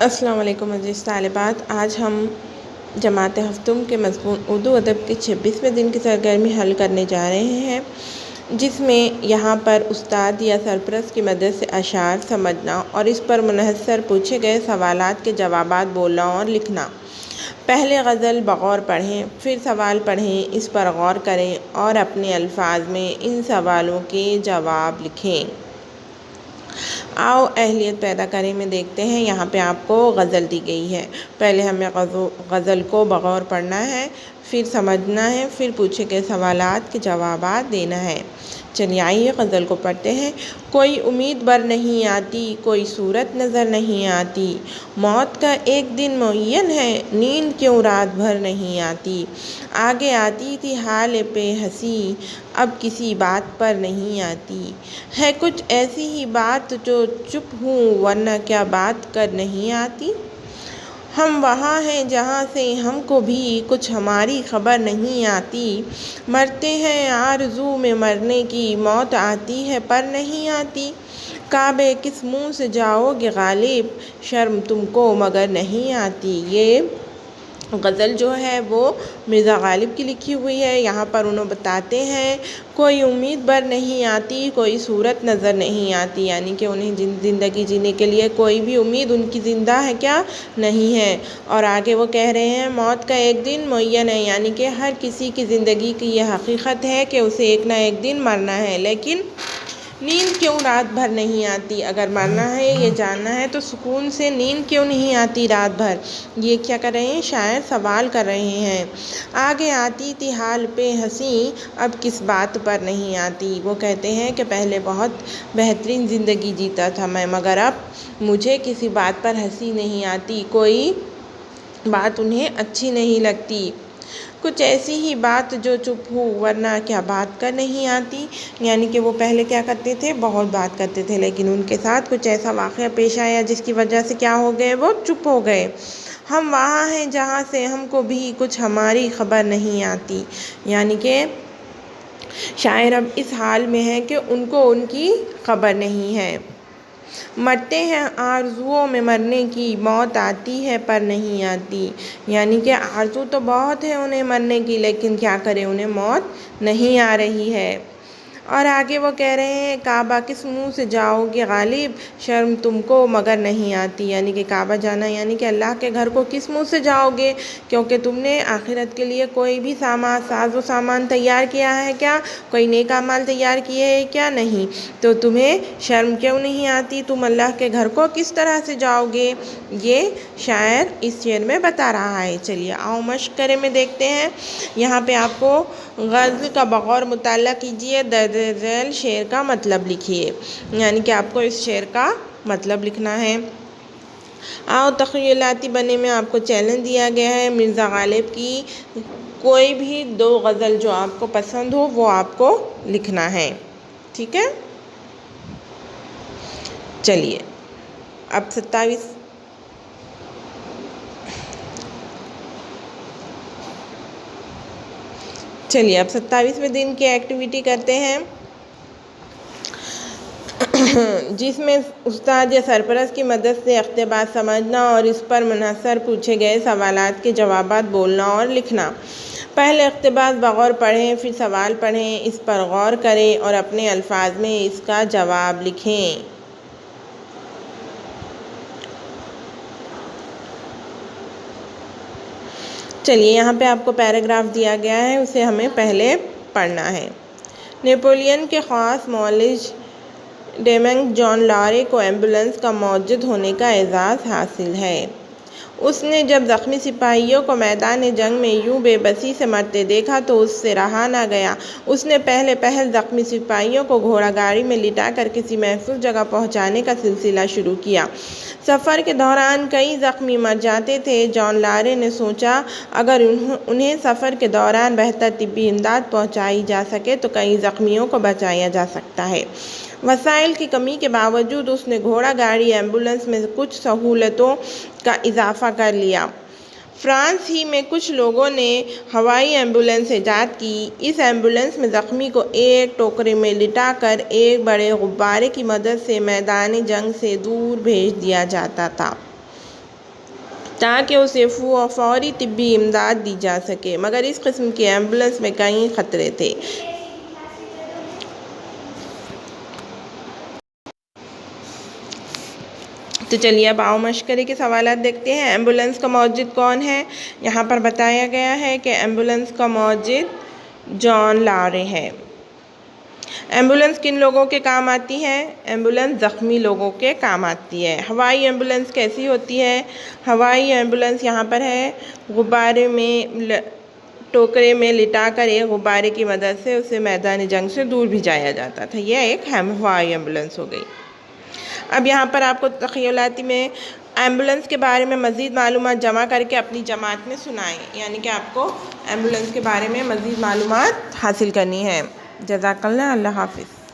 السلام علیکم عزیز طالبات، آج ہم جماعت ہفتم کے مضمون اردو ادب کے 26ویں دن کی سرگرمی حل کرنے جا رہے ہیں، جس میں یہاں پر استاد یا سرپرست کی مدد سے اشعار سمجھنا اور اس پر منحصر پوچھے گئے سوالات کے جوابات بولنا اور لکھنا۔ پہلے غزل بغور پڑھیں، پھر سوال پڑھیں، اس پر غور کریں اور اپنے الفاظ میں ان سوالوں کے جواب لکھیں۔ آؤ اہلیت پیدا کریں میں دیکھتے ہیں۔ یہاں پہ آپ کو غزل دی گئی ہے۔ پہلے ہمیں غزل کو بغور پڑھنا ہے، پھر سمجھنا ہے، پھر پوچھے گئے سوالات کے جوابات دینا ہے۔ چلیے آئیے غزل کو پڑھتے ہیں۔ کوئی امید بر نہیں آتی، کوئی صورت نظر نہیں آتی، موت کا ایک دن معین ہے، نیند کیوں رات بھر نہیں آتی، آگے آتی تھی حال پہ ہنسی، اب کسی بات پر نہیں آتی، ہے کچھ ایسی ہی بات جو چپ ہوں ورنہ کیا بات کر نہیں آتی، ہم وہاں ہیں جہاں سے ہم کو بھی کچھ ہماری خبر نہیں آتی، مرتے ہیں آرزو میں مرنے کی، موت آتی ہے پر نہیں آتی، کعبے کس منہ سے جاؤ گے غالب، شرم تم کو مگر نہیں آتی۔ یہ غزل جو ہے وہ مرزا غالب کی لکھی ہوئی ہے۔ یہاں پر انہوں بتاتے ہیں کوئی امید بر نہیں آتی، کوئی صورت نظر نہیں آتی، یعنی کہ انہیں زندگی جینے کے لیے کوئی بھی امید ان کی زندہ ہے کیا نہیں ہے، اور آگے وہ کہہ رہے ہیں موت کا ایک دن معین ہے، یعنی کہ ہر کسی کی زندگی کی یہ حقیقت ہے کہ اسے ایک نہ ایک دن مرنا ہے، لیکن نیند کیوں رات بھر نہیں آتی، اگر مرنا ہے یہ جاننا ہے تو سکون سے نیند کیوں نہیں آتی رات بھر۔ یہ کیا کر رہے ہیں؟ شاعر سوال کر رہے ہیں۔ آگے آتی تھی حال پہ ہنسی، اب کس بات پر نہیں آتی۔ وہ کہتے ہیں کہ پہلے بہت بہترین زندگی جیتا تھا میں، مگر اب مجھے کسی بات پر ہنسی نہیں آتی، کوئی بات انہیں اچھی نہیں لگتی، کچھ ایسی ہی بات جو چپ ہو ورنہ کیا بات کر نہیں آتی، یعنی کہ وہ پہلے کیا کرتے تھے؟ بہت بات کرتے تھے، لیکن ان کے ساتھ کچھ ایسا واقعہ پیش آیا جس کی وجہ سے کیا ہو گئے؟ وہ چپ ہو گئے۔ ہم وہاں ہیں جہاں سے ہم کو بھی کچھ ہماری خبر نہیں آتی، یعنی کہ شاعر اب اس حال میں ہے کہ ان کو ان کی خبر نہیں ہے۔ مرتے ہیں آرزوؤں میں مرنے کی، موت آتی ہے پر نہیں آتی، یعنی کہ آرزو تو بہت ہے انہیں مرنے کی، لیکن کیا کریں انہیں موت نہیں آ رہی ہے۔ اور آگے وہ کہہ رہے ہیں کعبہ کس منہ سے جاؤ گے غالب، شرم تم کو مگر نہیں آتی، یعنی کہ کعبہ جانا یعنی کہ اللہ کے گھر کو کس منہ سے جاؤ گے، کیونکہ تم نے آخرت کے لیے کوئی بھی ساز و سامان تیار کیا ہے کیا، کوئی نیک اعمال تیار کیے ہیں کیا نہیں، تو تمہیں شرم کیوں نہیں آتی، تم اللہ کے گھر کو کس طرح سے جاؤ گے، یہ شاعر اس شعر میں بتا رہا ہے۔ چلیے آؤ مشق کریں میں دیکھتے ہیں۔ یہاں پہ آپ کو غزل کا بغور مطالعہ کیجیے، درج ذیل شعر کا مطلب لکھیے، یعنی کہ آپ کو اس شعر کا مطلب لکھنا ہے۔ آؤ تخیلاتی بنے میں آپ کو چیلنج دیا گیا ہے، مرزا غالب کی کوئی بھی 2 غزل جو آپ کو پسند ہو وہ آپ کو لکھنا ہے، ٹھیک ہے؟ چلیے اب 27ویں دن کی ایکٹیویٹی کرتے ہیں، جس میں استاد یا سرپرست کی مدد سے اقتباس سمجھنا اور اس پر منحصر پوچھے گئے سوالات کے جوابات بولنا اور لکھنا۔ پہلے اقتباس بغور پڑھیں، پھر سوال پڑھیں، اس پر غور کریں اور اپنے الفاظ میں اس کا جواب لکھیں۔ چلیے یہاں پہ آپ کو پیراگراف دیا گیا ہے، اسے ہمیں پہلے پڑھنا ہے۔ نیپولین کے خاص معالج ڈیمنگ جان لارے کو ایمبولینس کا موجد ہونے کا اعزاز حاصل ہے۔ اس نے جب زخمی سپاہیوں کو میدان جنگ میں یوں بے بسی سے مرتے دیکھا تو اس سے رہا نہ گیا۔ اس نے پہل زخمی سپاہیوں کو گھوڑا گاڑی میں لٹا کر کسی محفوظ جگہ پہنچانے کا سلسلہ شروع کیا۔ سفر کے دوران کئی زخمی مر جاتے تھے۔ جان لارے نے سوچا اگر انہیں سفر کے دوران بہتر طبی امداد پہنچائی جا سکے تو کئی زخمیوں کو بچایا جا سکتا ہے۔ وسائل کی کمی کے باوجود اس نے گھوڑا گاڑی ایمبولینس میں کچھ سہولتوں کا اضافہ کر لیا۔ فرانس ہی میں کچھ لوگوں نے ہوائی ایمبولینس ایجاد کی۔ اس ایمبولینس میں زخمی کو ایک ٹوکرے میں لٹا کر ایک بڑے غبارے کی مدد سے میدان جنگ سے دور بھیج دیا جاتا تھا۔ تاکہ اسے فوری طبی امداد دی جا سکے، مگر اس قسم کی ایمبولنس میں کئی خطرے تھے۔ تو چلیے اب آؤ مشورے کے سوالات دیکھتے ہیں۔ ایمبولنس کا موجد کون ہے؟ یہاں پر بتایا گیا ہے کہ ایمبولنس کا موجد جان لارے ہے۔ ایمبولنس کن لوگوں کے کام آتی ہے؟ ایمبولنس زخمی لوگوں کے کام آتی ہے۔ ہوائی ایمبولنس کیسی ہوتی ہے؟ ہوائی ایمبولنس یہاں پر ہے غبارے میں ٹوکرے میں لٹا کر ایک غبارے کی مدد سے اسے میدان جنگ سے دور بھی جایا جاتا تھا۔ یہ ایک ہوائی ایمبولنس ہو گئی۔ اب یہاں پر آپ کو تخیلاتی میں ایمبولنس کے بارے میں مزید معلومات جمع کر کے اپنی جماعت میں سنائیں، یعنی کہ آپ کو ایمبولنس کے بارے میں مزید معلومات حاصل کرنی ہے۔ جزاک اللہ، اللہ حافظ۔